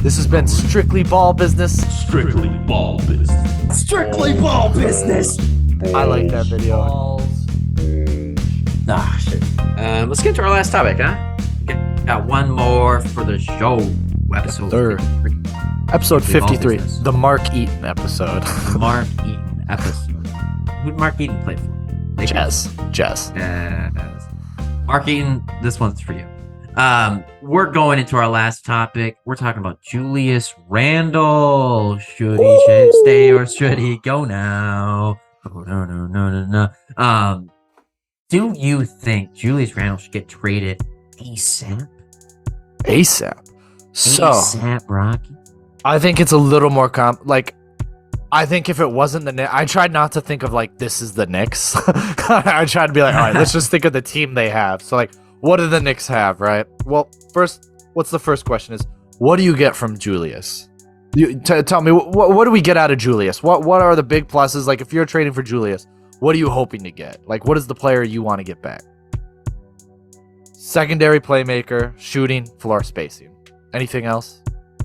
This has been Strictly Ball Business. Strictly ball business. Strictly ball business. I like that video. Shit. Let's get to our last topic, huh? Got one more for the show. Episode Third. 53. Episode Strictly Ball 53, Business. the Mark Eaton episode. Mark Eaton episode. Who'd Mark Eaton play for? Jess. Yes. Mark Eaton, this one's for you. We're going into our last topic. We're talking about Julius Randle. Should he stay or should he go now? Oh, no. Do you think Julius Randle should get traded ASAP? ASAP. So, ASAP, Rocky? I think it's a little more I think if it wasn't the Knicks, I tried not to think of this is the Knicks. I tried to be like, all right, let's just think of the team they have. So what do the Knicks have, right? Well, first, what's the first question is, what do you get from Julius? Tell me, what do we get out of Julius? What are the big pluses? If you're trading for Julius, what are you hoping to get? What is the player you want to get back? Secondary playmaker, shooting, floor spacing. Anything else?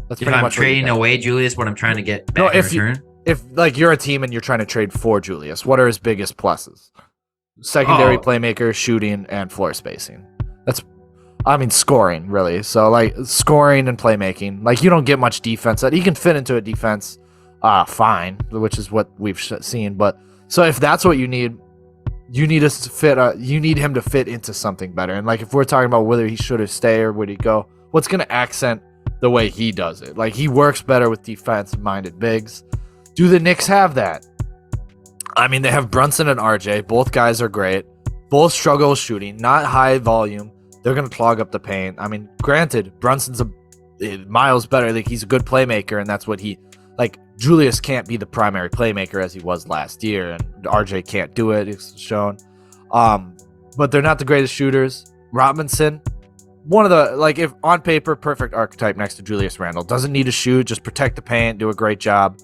That's If I'm trading away Julius, what I'm trying to get back in return? If you're a team and you're trying to trade for Julius, what are his biggest pluses? Secondary playmaker, shooting, and floor spacing. Scoring, really. So, scoring and playmaking. You don't get much defense. He can fit into a defense fine, which is what we've seen. But, so if that's what you need us to fit, you need him to fit into something better. And, if we're talking about whether he should have stayed or would he go, what's going to accent the way he does it? He works better with defensive-minded bigs. Do the Knicks have that? They have Brunson and RJ. Both guys are great. Both struggle with shooting. Not high volume. They're going to clog up the paint. Granted, Brunson's miles better. He's a good playmaker, and that's what he... Julius can't be the primary playmaker as he was last year, and RJ can't do it, it's shown. But they're not the greatest shooters. Robinson, one of the... if on paper, perfect archetype next to Julius Randle. Doesn't need to shoot, just protect the paint, do a great job.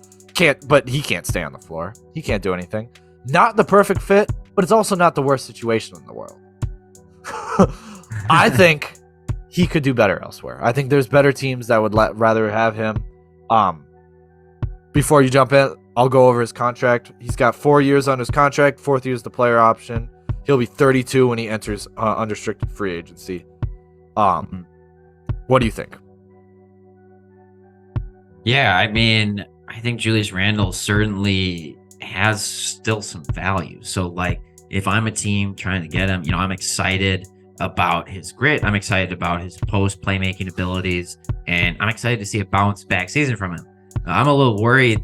But he can't stay on the floor. He can't do anything. Not the perfect fit, but it's also not the worst situation in the world. I think he could do better elsewhere. I think there's better teams that would rather have him. Before you jump in, I'll go over his contract. He's got 4 years on his contract. 4th year is the player option. He'll be 32 when he enters unrestricted free agency. What do you think? Yeah, I think Julius Randle certainly has still some value. So, if I'm a team trying to get him, I'm excited about his grit. I'm excited about his post playmaking abilities, and I'm excited to see a bounce back season from him. I'm a little worried,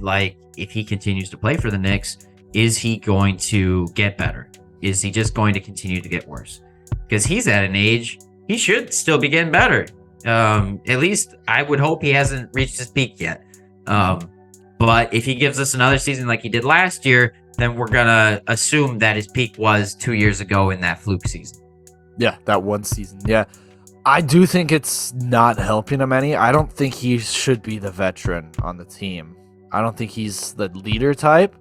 if he continues to play for the Knicks, is he going to get better? Is he just going to continue to get worse? Because he's at an age, he should still be getting better. At least I would hope he hasn't reached his peak yet. But if he gives us another season like he did last year, then we're going to assume that his peak was 2 years ago in that fluke season. Yeah, that one season. Yeah. I do think it's not helping him any. I don't think he should be the veteran on the team. I don't think he's the leader type.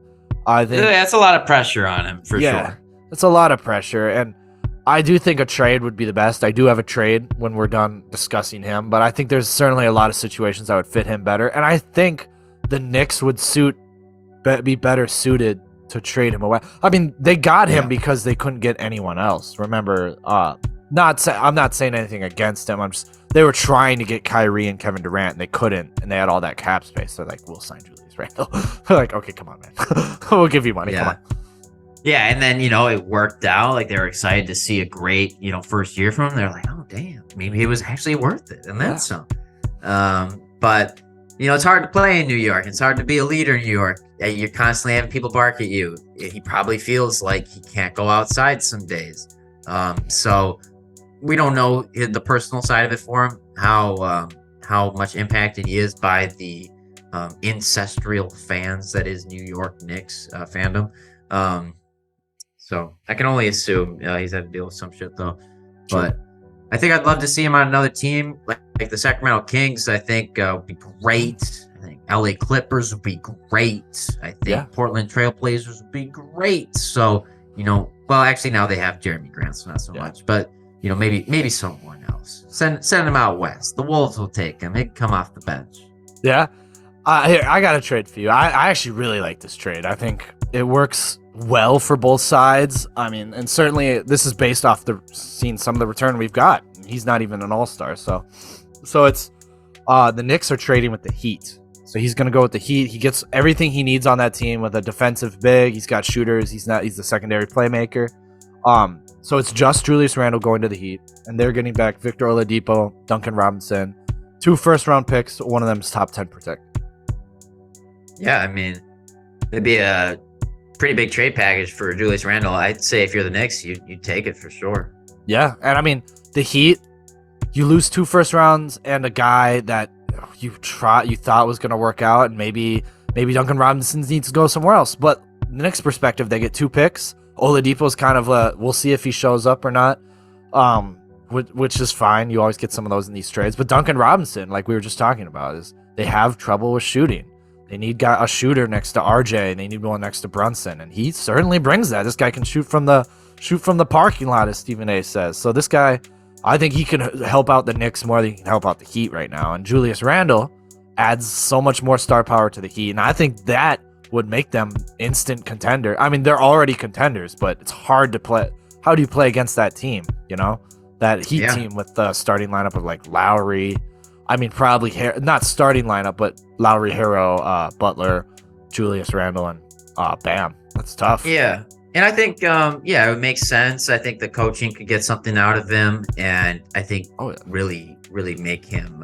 I think that's a lot of pressure on him, for sure. It's a lot of pressure. And I do think a trade would be the best. I do have a trade when we're done discussing him. But I think there's certainly a lot of situations that would fit him better. And I think the Knicks would be better suited to trade him away. They got him because they couldn't get anyone else. Remember, I'm not saying anything against him. They were trying to get Kyrie and Kevin Durant, and they couldn't, and they had all that cap space. They're we'll sign Julius Randle. They're okay, come on, man. We'll give you money. Yeah. Come on. Yeah, and then, it worked out. They were excited to see a great, first year from him. They're oh, damn, maybe it was actually worth it. And then some. But, it's hard to play in New York. It's hard to be a leader in New York. You're constantly having people bark at you. He probably feels like he can't go outside some days. So we don't know the personal side of it for him, how much impacted he is by the ancestral fans that is New York Knicks fandom. So I can only assume he's had to deal with some shit, though. But I think I'd love to see him on another team, like the Sacramento Kings. I think would be great. I think LA Clippers would be great. I think Portland Trailblazers would be great. So, well, actually now they have Jeremy Grant, so not so much. But, maybe someone else. Send him out west. The Wolves will take him. He can come off the bench. Yeah. Here, I got a trade for you. I actually really like this trade. I think it works well for both sides. I mean, and certainly this is based off seeing some of the return we've got. He's not even an all-star, so it's the Knicks are trading with the Heat. So he's going to go with the Heat. He gets everything he needs on that team with a defensive big. He's got shooters. He's the secondary playmaker. So it's just Julius Randle going to the Heat, and they're getting back Victor Oladipo, Duncan Robinson, 2 first-round picks. One of them is top 10 protect. Yeah, I mean, it'd be a pretty big trade package for Julius Randle. I'd say if you're the Knicks, you'd take it for sure. Yeah, and I mean, the Heat, you lose 2 first rounds and a guy that you thought was going to work out, and maybe Duncan Robinson needs to go somewhere else. But the Knicks' perspective, they get 2 picks. Oladipo's kind of we'll see if he shows up or not, which is fine. You always get some of those in these trades. But Duncan Robinson, like we were just talking about, is they have trouble with shooting. They need a shooter next to RJ, and they need one next to Brunson, and he certainly brings that. This guy can shoot from the parking lot, as Stephen A says. So this guy, I think he can help out the Knicks more than he can help out the Heat right now. And Julius Randle adds so much more star power to the Heat, and I think that would make them instant contender. I mean, they're already contenders, but it's hard to play. How do you play against that team? You know, that Heat team with the starting lineup of like Lowry. I mean, probably not starting lineup, but Lowry, Hero, Butler, Julius Randle, and Bam. That's tough. Yeah. And I think, it would make sense. I think the coaching could get something out of him, and I think really, really make him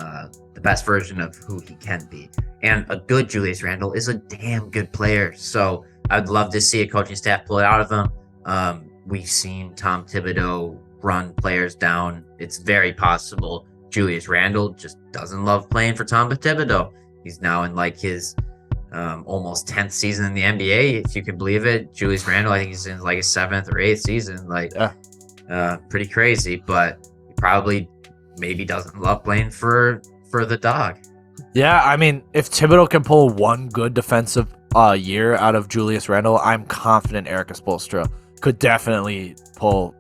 the best version of who he can be. And a good Julius Randle is a damn good player. So I'd love to see a coaching staff pull it out of him. We've seen Tom Thibodeau run players down. It's very possible Julius Randle just doesn't love playing for Tom Thibodeau. He's now in like his almost 10th season in the NBA, if you can believe it. Julius Randle, I think he's in like his 7th or 8th season. Pretty crazy, but he probably maybe doesn't love playing for the dog. Yeah, I mean, if Thibodeau can pull one good defensive year out of Julius Randle, I'm confident Eric Spoelstra could definitely pull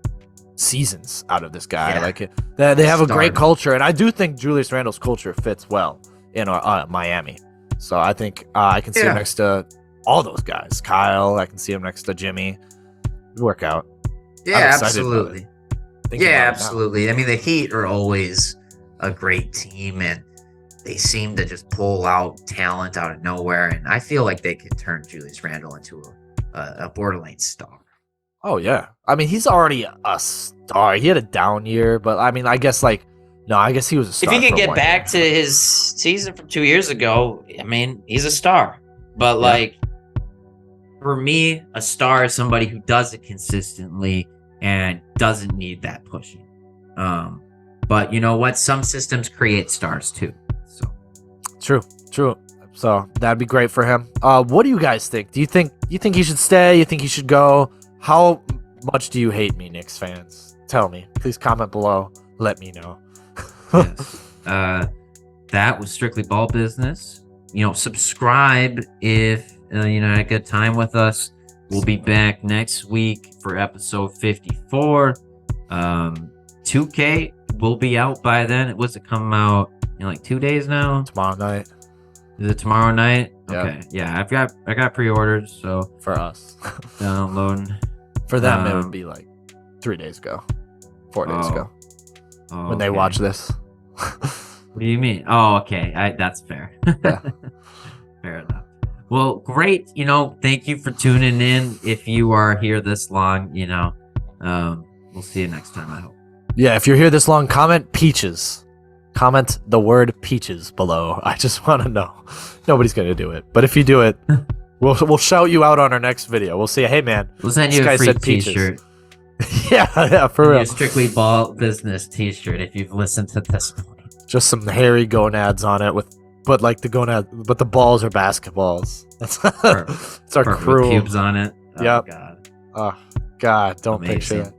seasons out of this guy. They have a great culture, and I do think Julius Randle's culture fits well in Miami. So I think I can see him next to all those guys. Kyle, I can see him next to Jimmy. It'd work out. Yeah, absolutely. Yeah, absolutely. I mean, the Heat are always a great team, and they seem to just pull out talent out of nowhere. And I feel like they could turn Julius Randle into a borderline star. Oh, yeah. I mean, he's already a star. He had a down year, but I mean, I guess he was a star. If he can get back to his season from 2 years ago, I mean, he's a star. But for me, a star is somebody who does it consistently and doesn't need that pushing. But you know what? Some systems create stars too. So true. So that'd be great for him. What do you guys think? Do you think he should stay? You think he should go? How much do you hate me, Knicks fans? Tell me. Please comment below. Let me know. Yes. That was Strictly Ball Business. Subscribe if you had a good time with us. We'll be back next week for episode 54. 2K will be out by then. It was to come out in like 2 days now. Tomorrow night. Is it tomorrow night? Yep. Okay. Yeah, I got pre-orders, so for us. downloading. For them, it would be like 3 days ago, 4 days ago, when they watch this. What do you mean? Oh, okay. That's fair. Yeah. Fair enough. Well, great. Thank you for tuning in. If you are here this long, we'll see you next time, I hope. Yeah, if you're here this long, comment peaches. Comment the word peaches below. I just want to know. Nobody's going to do it. But if you do it, we'll shout you out on our next video. We'll say, hey, man. We'll send you a free t-shirt. Yeah, for real. Your Strictly Ball Business t-shirt if you've listened to this point. Just some hairy gonads on it but the balls are basketballs. That's our crew. With pubes on it. Oh, yep. God. Oh, God. Don't Amazing. picture that.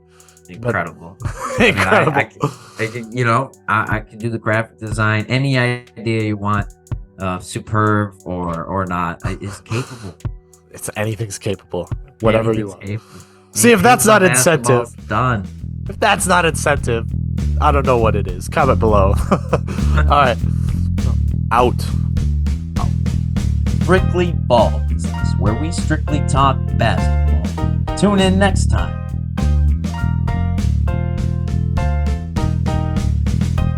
Incredible. Incredible. I can do the graphic design. Any idea you want, superb or not, is capable. Anything's capable. Whatever you want. Capable. See, if that's not incentive. Done. If that's not incentive, I don't know what it is. Comment below. All right. Out. Strictly Ball Business, where we strictly talk basketball. Tune in next time